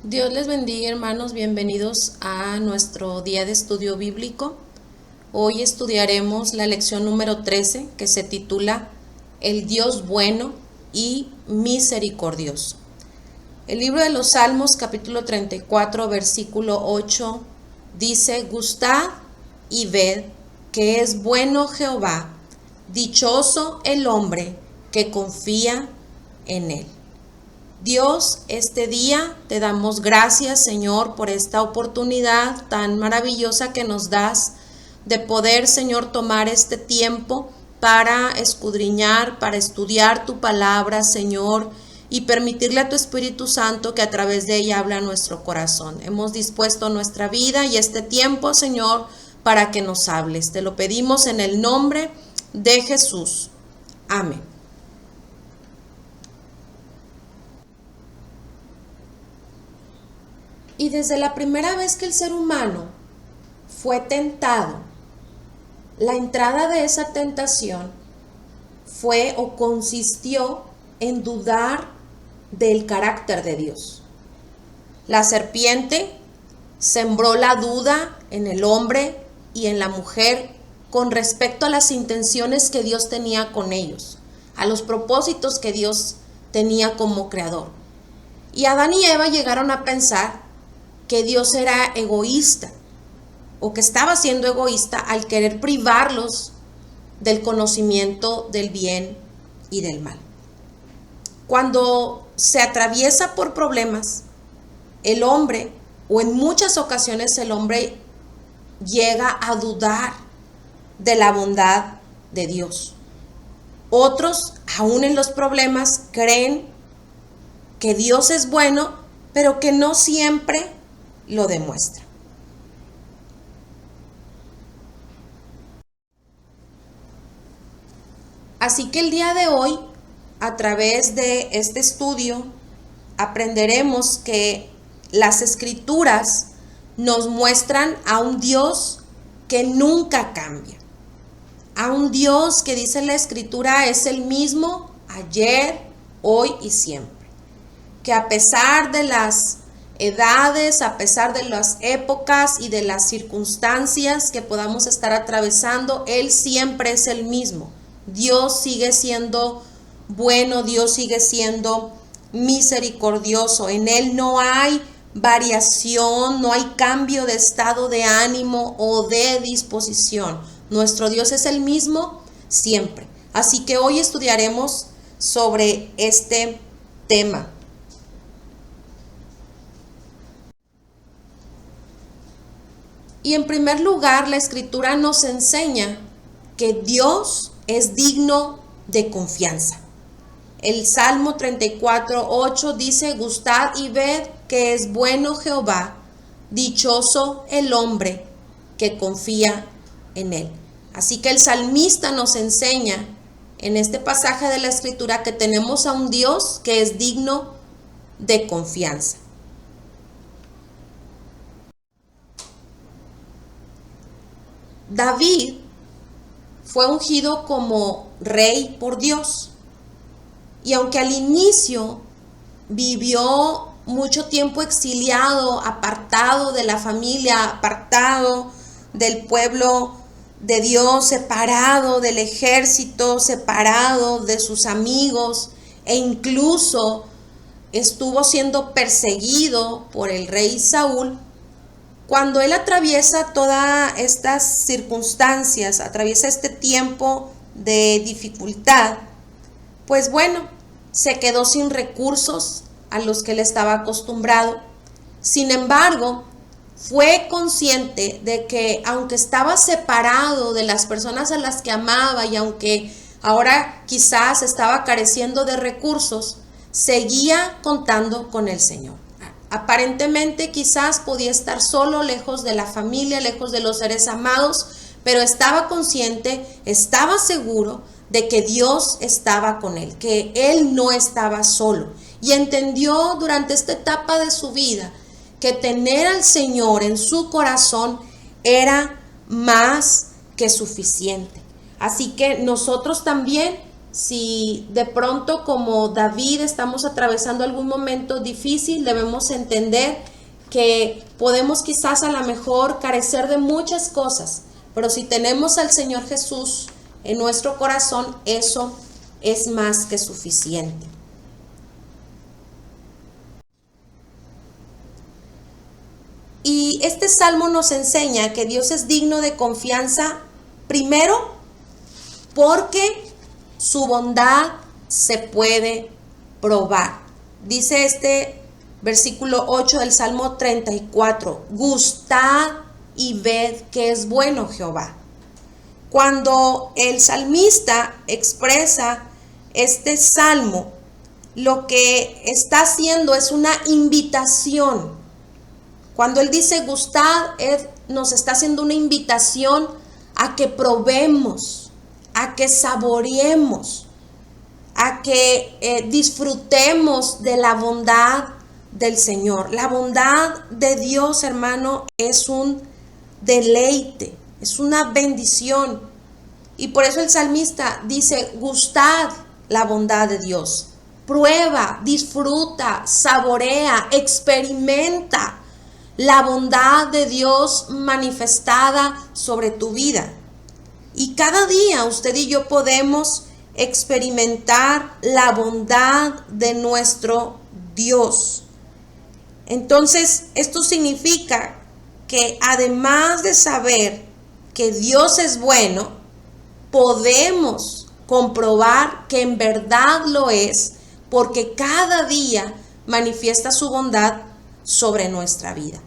Dios les bendiga, hermanos, bienvenidos a nuestro día de estudio bíblico. Hoy estudiaremos la lección número 13 que se titula El Dios bueno y misericordioso. El libro de los Salmos, capítulo 34, versículo 8, dice: Gustad y ved que es bueno Jehová, dichoso el hombre que confía en él. Dios, este día te damos gracias, Señor, por esta oportunidad tan maravillosa que nos das de poder, Señor, tomar este tiempo para escudriñar, para estudiar tu palabra, Señor, y permitirle a tu Espíritu Santo que a través de ella habla a nuestro corazón. Hemos dispuesto nuestra vida y este tiempo, Señor, para que nos hables. Te lo pedimos en el nombre de Jesús. Amén. Y desde la primera vez que el ser humano fue tentado, la entrada de esa tentación fue o consistió en dudar del carácter de Dios. La serpiente sembró la duda en el hombre y en la mujer con respecto a las intenciones que Dios tenía con ellos, a los propósitos que Dios tenía como creador. Y Adán y Eva llegaron a pensar que Dios era egoísta o que estaba siendo egoísta al querer privarlos del conocimiento del bien y del mal. Cuando se atraviesa por problemas, el hombre, o en muchas ocasiones el hombre, llega a dudar de la bondad de Dios. Otros, aún en los problemas, creen que Dios es bueno, pero que no siempre lo demuestra. Así que el día de hoy, a través de este estudio, aprenderemos que las Escrituras nos muestran a un Dios que nunca cambia, a un Dios que, dice la Escritura, es el mismo ayer, hoy y siempre, que a pesar de las edades, a pesar de las épocas y de las circunstancias que podamos estar atravesando, Él siempre es el mismo. Dios sigue siendo bueno, Dios sigue siendo misericordioso. En Él no hay variación, no hay cambio de estado de ánimo o de disposición. Nuestro Dios es el mismo siempre. Así que hoy estudiaremos sobre este tema. Y en primer lugar, la Escritura nos enseña que Dios es digno de confianza. El Salmo 34:8 dice: Gustad y ved que es bueno Jehová, dichoso el hombre que confía en él. Así que el salmista nos enseña en este pasaje de la Escritura que tenemos a un Dios que es digno de confianza. David fue ungido como rey por Dios. Y aunque al inicio vivió mucho tiempo exiliado, apartado de la familia, apartado del pueblo de Dios, separado del ejército, separado de sus amigos, e incluso estuvo siendo perseguido por el rey Saúl, cuando él atraviesa todas estas circunstancias, atraviesa este tiempo de dificultad, pues bueno, se quedó sin recursos a los que él estaba acostumbrado. Sin embargo, fue consciente de que aunque estaba separado de las personas a las que amaba y aunque ahora quizás estaba careciendo de recursos, seguía contando con el Señor. Aparentemente quizás podía estar solo, lejos de la familia, lejos de los seres amados, pero estaba consciente, estaba seguro de que Dios estaba con él, que él no estaba solo. Y entendió durante esta etapa de su vida que tener al Señor en su corazón era más que suficiente. Así que nosotros también Si de pronto, como David, estamos atravesando algún momento difícil, debemos entender que podemos quizás a lo mejor carecer de muchas cosas, pero si tenemos al Señor Jesús en nuestro corazón, eso es más que suficiente. Y este salmo nos enseña que Dios es digno de confianza, primero, porque su bondad se puede probar. Dice este versículo 8 del Salmo 34, gustad y ved que es bueno Jehová. Cuando el salmista expresa este salmo, lo que está haciendo es una invitación. Cuando él dice gustad, él nos está haciendo una invitación a que probemos, a que saboreemos, a que disfrutemos de la bondad del Señor. La bondad de Dios, hermano, es un deleite, es una bendición. Y por eso el salmista dice, gustad la bondad de Dios. Prueba, disfruta, saborea, experimenta la bondad de Dios manifestada sobre tu vida. Y cada día usted y yo podemos experimentar la bondad de nuestro Dios. Entonces, esto significa que además de saber que Dios es bueno, podemos comprobar que en verdad lo es, porque cada día manifiesta su bondad sobre nuestra vida.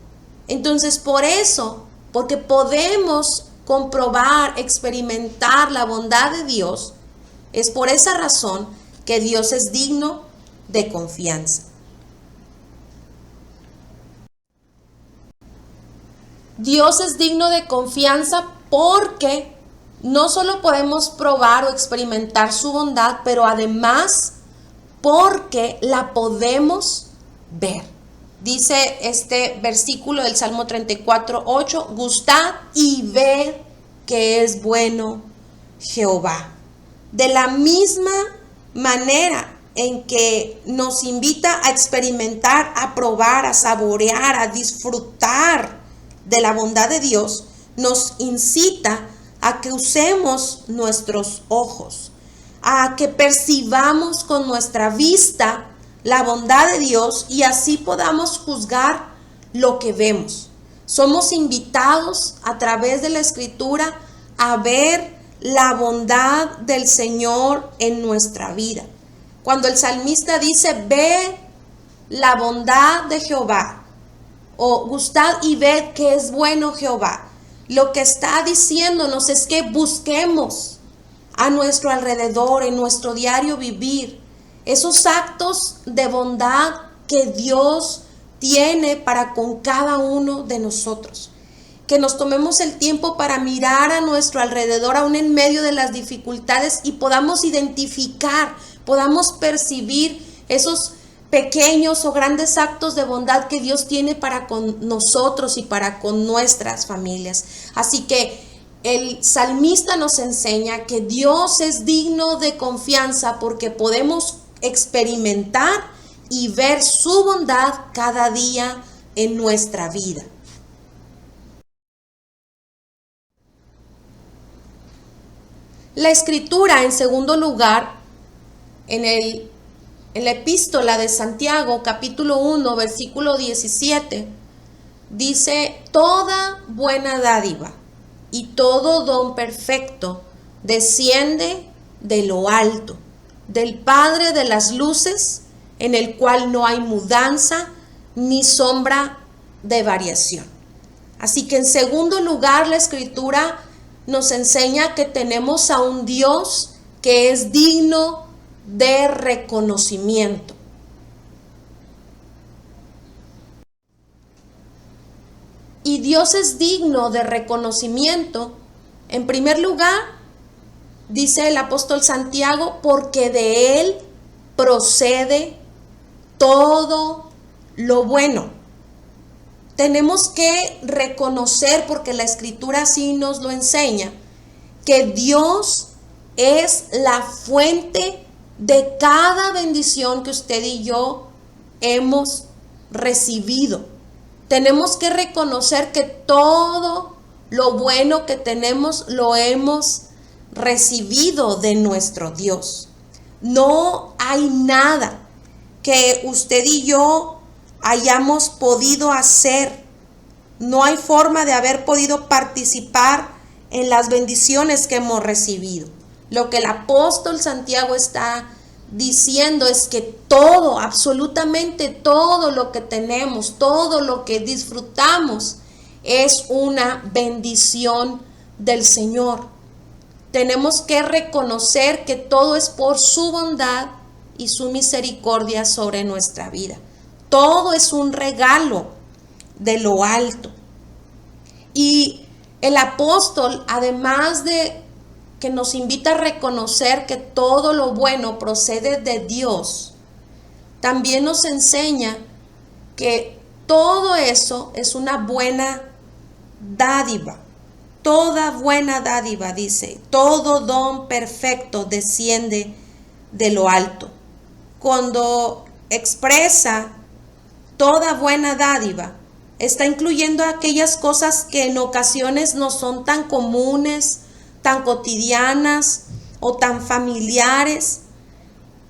Entonces, por eso, porque podemos comprobar, experimentar la bondad de Dios, es por esa razón que Dios es digno de confianza. Dios es digno de confianza porque no solo podemos probar o experimentar su bondad, pero además porque la podemos ver. Dice este versículo del Salmo 34, 8, gustad y ved que es bueno Jehová. De la misma manera en que nos invita a experimentar, a probar, a saborear, a disfrutar de la bondad de Dios, nos incita a que usemos nuestros ojos, a que percibamos con nuestra vista la bondad de Dios y así podamos juzgar lo que vemos. Somos invitados a través de la Escritura a ver la bondad del Señor en nuestra vida. Cuando el salmista dice, ve la bondad de Jehová, o gustad y ved que es bueno Jehová, lo que está diciéndonos es que busquemos a nuestro alrededor, en nuestro diario vivir, esos actos de bondad que Dios tiene para con cada uno de nosotros. Que nos tomemos el tiempo para mirar a nuestro alrededor, aún en medio de las dificultades, y podamos identificar, podamos percibir esos pequeños o grandes actos de bondad que Dios tiene para con nosotros y para con nuestras familias. Así que el salmista nos enseña que Dios es digno de confianza porque podemos experimentar y ver su bondad cada día en nuestra vida. La Escritura, en segundo lugar, en la epístola de Santiago, capítulo 1, versículo 17, dice, toda buena dádiva y todo don perfecto desciende de lo alto, del Padre de las luces, en el cual no hay mudanza ni sombra de variación. Así que en segundo lugar, la Escritura nos enseña que tenemos a un Dios que es digno de reconocimiento. Y Dios es digno de reconocimiento, en primer lugar, dice el apóstol Santiago, porque de Él procede todo lo bueno. Tenemos que reconocer, porque la Escritura así nos lo enseña, que Dios es la fuente de cada bendición que usted y yo hemos recibido. Tenemos que reconocer que todo lo bueno que tenemos lo hemos recibido de nuestro Dios. No hay nada que usted y yo hayamos podido hacer. No hay forma de haber podido participar en las bendiciones que hemos recibido. Lo que el apóstol Santiago está diciendo es que todo, absolutamente todo lo que tenemos, todo lo que disfrutamos es una bendición del Señor. Tenemos que reconocer que todo es por su bondad y su misericordia sobre nuestra vida. Todo es un regalo de lo alto. Y el apóstol, además de que nos invita a reconocer que todo lo bueno procede de Dios, también nos enseña que todo eso es una buena dádiva. Toda buena dádiva, dice, todo don perfecto desciende de lo alto. Cuando expresa toda buena dádiva, está incluyendo aquellas cosas que en ocasiones no son tan comunes, tan cotidianas o tan familiares,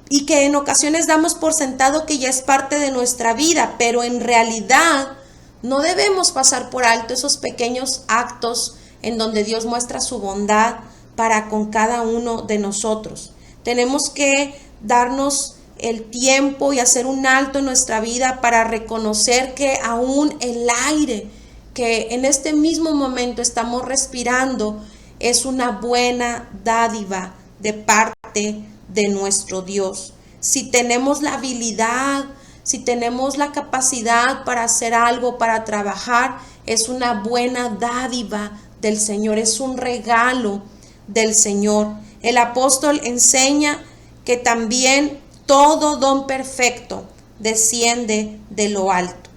y que en ocasiones damos por sentado que ya es parte de nuestra vida, pero en realidad no debemos pasar por alto esos pequeños actos en donde Dios muestra su bondad para con cada uno de nosotros. Tenemos que darnos el tiempo y hacer un alto en nuestra vida para reconocer que aún el aire que en este mismo momento estamos respirando es una buena dádiva de parte de nuestro Dios. Si tenemos la habilidad, si tenemos la capacidad para hacer algo, para trabajar, es una buena dádiva del Señor, es un regalo del Señor. El apóstol enseña que también todo don perfecto desciende de lo alto.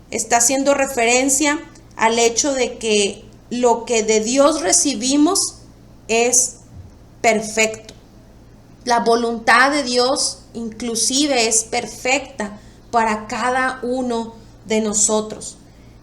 Está haciendo referencia al hecho de que lo que de Dios recibimos es perfecto. La voluntad de Dios inclusive es perfecta para cada uno de nosotros.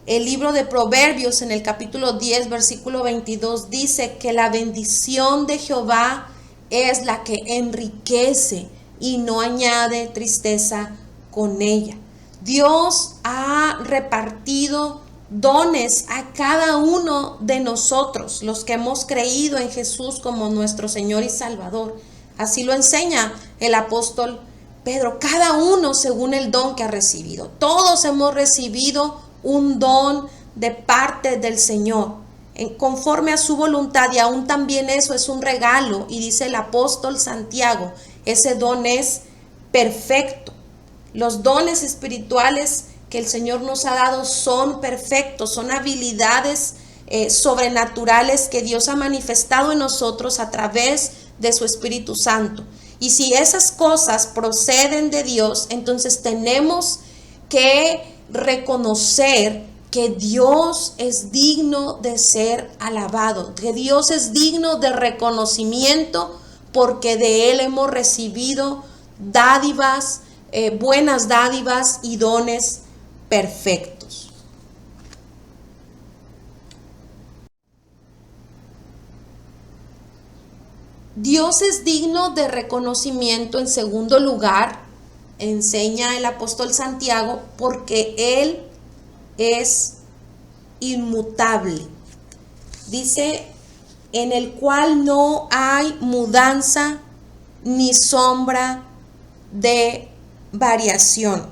El libro de Proverbios en el capítulo 10, versículo 22 dice que la bendición de Jehová es la que enriquece y no añade tristeza con ella. Dios ha repartido dones a cada uno de nosotros, los que hemos creído en Jesús como nuestro Señor y Salvador. Así lo enseña el apóstol Pedro, cada uno según el don que ha recibido. Todos hemos recibido un don de parte del Señor, conforme a su voluntad, y aún también eso es un regalo. Y dice el apóstol Santiago, ese don es perfecto. Los dones espirituales que el Señor nos ha dado son perfectos, son habilidades sobrenaturales que Dios ha manifestado en nosotros a través de su Espíritu Santo. Y si esas cosas proceden de Dios, entonces tenemos que reconocer que Dios es digno de ser alabado, que Dios es digno de reconocimiento, porque de Él hemos recibido dádivas, buenas dádivas y dones perfectos. Dios es digno de reconocimiento, en segundo lugar, enseña el apóstol Santiago, porque Él es inmutable. Dice, en el cual no hay mudanza ni sombra de variación.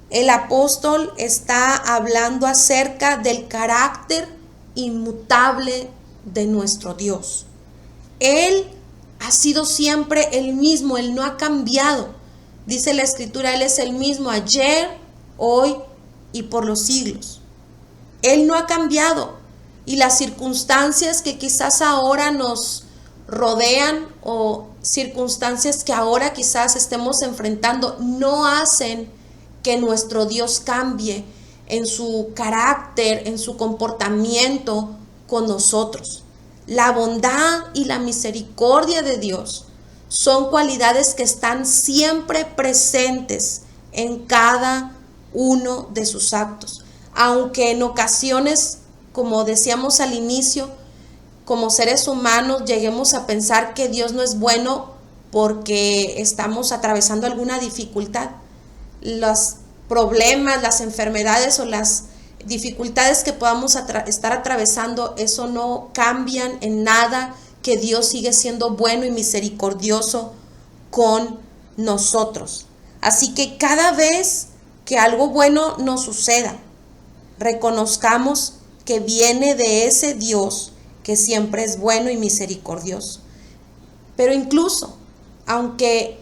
El apóstol está hablando acerca del carácter inmutable de nuestro Dios. Él ha sido siempre el mismo, Él no ha cambiado. Dice la Escritura, Él es el mismo ayer, hoy y por los siglos. Él no ha cambiado, y las circunstancias que quizás ahora nos rodean o circunstancias que ahora quizás estemos enfrentando no hacen que nuestro Dios cambie en su carácter, en su comportamiento con nosotros. La bondad y la misericordia de Dios son cualidades que están siempre presentes en cada uno de sus actos. Aunque en ocasiones, como decíamos al inicio, como seres humanos lleguemos a pensar que Dios no es bueno porque estamos atravesando alguna dificultad. Los problemas, las enfermedades o las dificultades que podamos estar atravesando, eso no cambian en nada que Dios sigue siendo bueno y misericordioso con nosotros. Así que cada vez que algo bueno nos suceda, reconozcamos que viene de ese Dios que siempre es bueno y misericordioso. Pero incluso, aunque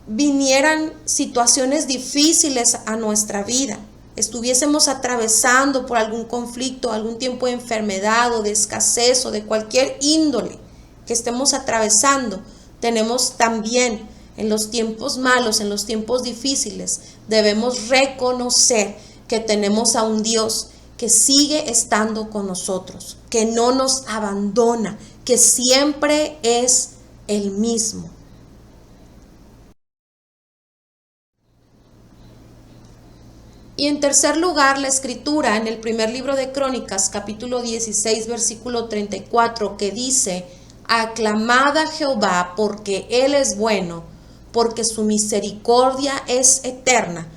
vinieran situaciones difíciles a nuestra vida, estuviésemos atravesando por algún conflicto, algún tiempo de enfermedad o de escasez o de cualquier índole que estemos atravesando, tenemos también en los tiempos malos, en los tiempos difíciles, debemos reconocer que tenemos a un Dios que sigue estando con nosotros, que no nos abandona, que siempre es el mismo. Y en tercer lugar, la escritura en el primer libro de Crónicas, capítulo 16, versículo 34, que dice: aclamad a Jehová porque Él es bueno, porque su misericordia es eterna,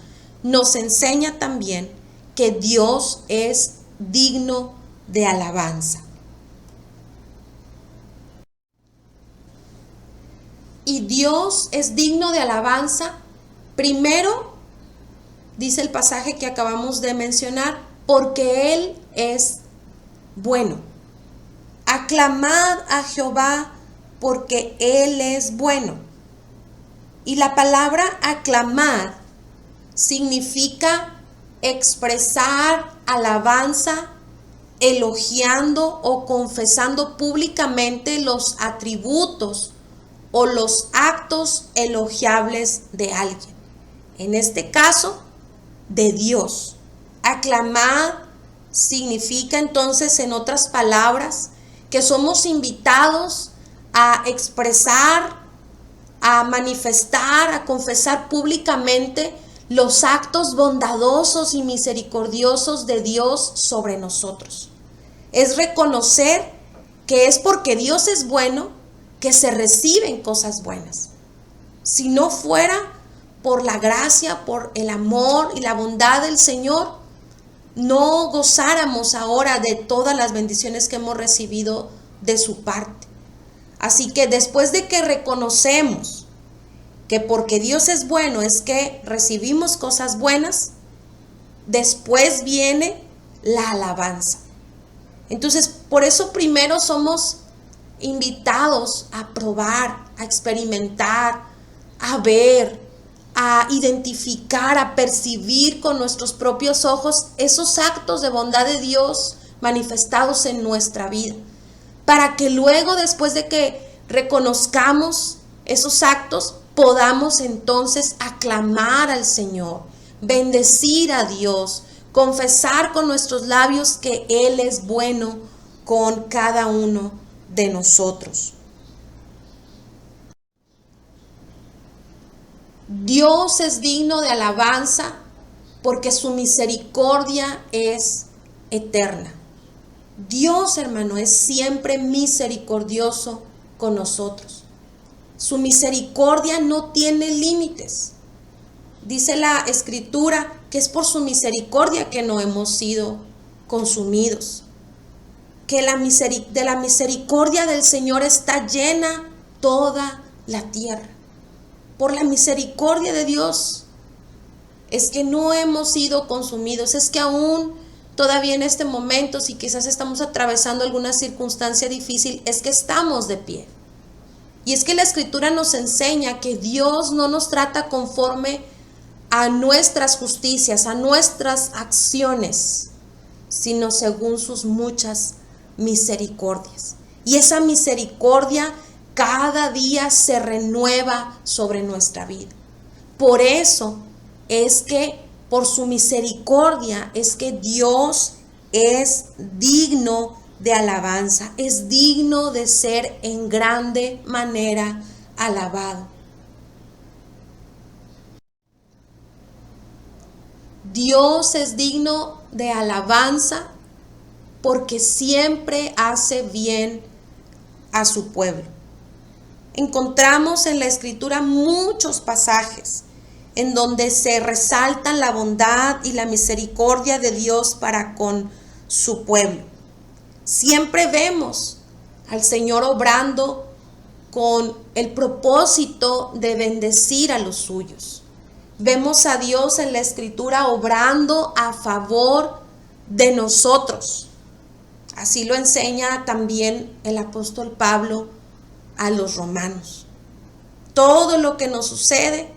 nos enseña también que Dios es digno de alabanza. Y Dios es digno de alabanza, primero, dice el pasaje que acabamos de mencionar, porque Él es bueno. Aclamad a Jehová porque Él es bueno. Y la palabra aclamad significa expresar alabanza, elogiando o confesando públicamente los atributos o los actos elogiables de alguien. En este caso, de Dios. Aclamad significa entonces, en otras palabras, que somos invitados a expresar, a manifestar, a confesar públicamente los actos bondadosos y misericordiosos de Dios sobre nosotros. Es reconocer que es porque Dios es bueno que se reciben cosas buenas. Si no fuera por la gracia, por el amor y la bondad del Señor, no gozáramos ahora de todas las bendiciones que hemos recibido de su parte. Así que después de que reconocemos que porque Dios es bueno es que recibimos cosas buenas, después viene la alabanza. Entonces, por eso primero somos invitados a probar, a experimentar, a ver, a identificar, a percibir con nuestros propios ojos esos actos de bondad de Dios manifestados en nuestra vida, para que luego, después de que reconozcamos esos actos, podamos entonces aclamar al Señor, bendecir a Dios, confesar con nuestros labios que Él es bueno con cada uno de nosotros. Dios es digno de alabanza porque su misericordia es eterna. Dios, hermano, es siempre misericordioso con nosotros. Su misericordia no tiene límites. Dice la Escritura que es por su misericordia que no hemos sido consumidos. Que de la misericordia del Señor está llena toda la tierra. Por la misericordia de Dios es que no hemos sido consumidos. Es que aún todavía en este momento, si quizás estamos atravesando alguna circunstancia difícil, es que estamos de pie. Y es que la Escritura nos enseña que Dios no nos trata conforme a nuestras justicias, a nuestras acciones, sino según sus muchas misericordias. Y esa misericordia cada día se renueva sobre nuestra vida. Por eso es que, por su misericordia, es que Dios es digno de alabanza, es digno de ser en grande manera alabado. Dios es digno de alabanza porque siempre hace bien a su pueblo. Encontramos en la Escritura muchos pasajes en donde se resaltan la bondad y la misericordia de Dios para con su pueblo. Siempre vemos al Señor obrando con el propósito de bendecir a los suyos. Vemos a Dios en la Escritura obrando a favor de nosotros. Así lo enseña también el apóstol Pablo a los romanos. Todo lo que nos sucede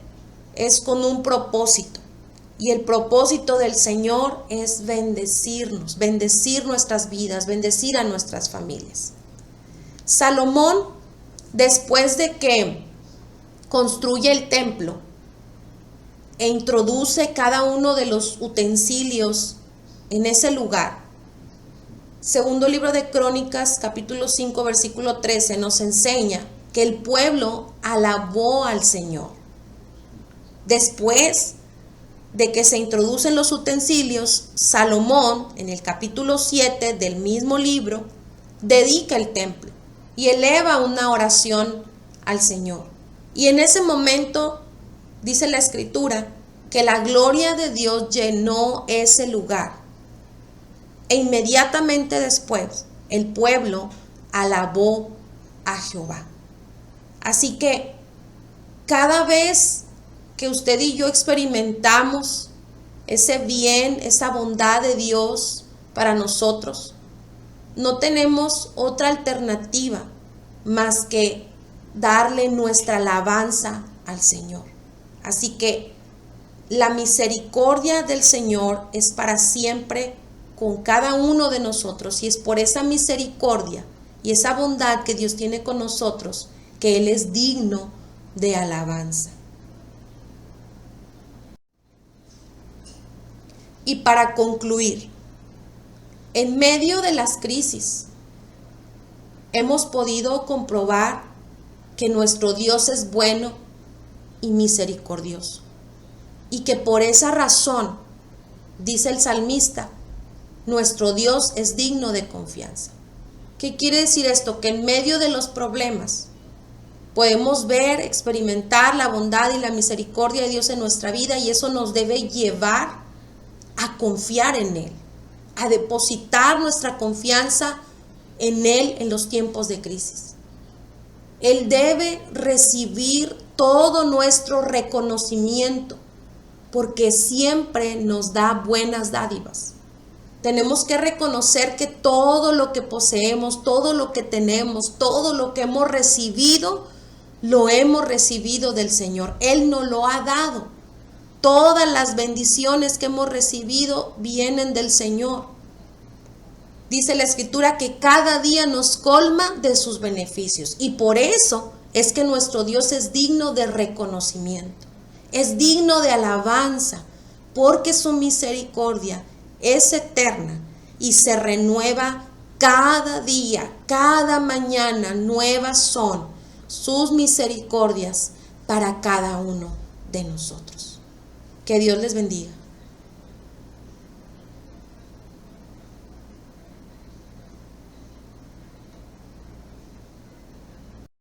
es con un propósito. Y el propósito del Señor es bendecirnos, bendecir nuestras vidas, bendecir a nuestras familias. Salomón, después de que construye el templo e introduce cada uno de los utensilios en ese lugar, segundo libro de Crónicas, capítulo 5, versículo 13, nos enseña que el pueblo alabó al Señor. Después de que se introducen los utensilios, Salomón, en el capítulo 7 del mismo libro, dedica el templo y eleva una oración al Señor. Y en ese momento, dice la Escritura, que la gloria de Dios llenó ese lugar. E inmediatamente después, el pueblo alabó a Jehová. Así que cada vez que usted y yo experimentamos ese bien, esa bondad de Dios para nosotros, no tenemos otra alternativa más que darle nuestra alabanza al Señor. Así que la misericordia del Señor es para siempre con cada uno de nosotros, y es por esa misericordia y esa bondad que Dios tiene con nosotros que Él es digno de alabanza. Y para concluir, en medio de las crisis, hemos podido comprobar que nuestro Dios es bueno y misericordioso. Y que por esa razón, dice el salmista, nuestro Dios es digno de confianza. ¿Qué quiere decir esto? Que en medio de los problemas podemos ver, experimentar la bondad y la misericordia de Dios en nuestra vida, y eso nos debe llevar a confiar en Él, a depositar nuestra confianza en Él en los tiempos de crisis. Él debe recibir todo nuestro reconocimiento porque siempre nos da buenas dádivas. Tenemos que reconocer que todo lo que poseemos, todo lo que tenemos, todo lo que hemos recibido, lo hemos recibido del Señor. Él nos lo ha dado. Todas las bendiciones que hemos recibido vienen del Señor. Dice la Escritura que cada día nos colma de sus beneficios. Y por eso es que nuestro Dios es digno de reconocimiento. Es digno de alabanza, porque su misericordia es eterna y se renueva cada día, cada mañana. Nuevas son sus misericordias para cada uno de nosotros. Que Dios les bendiga.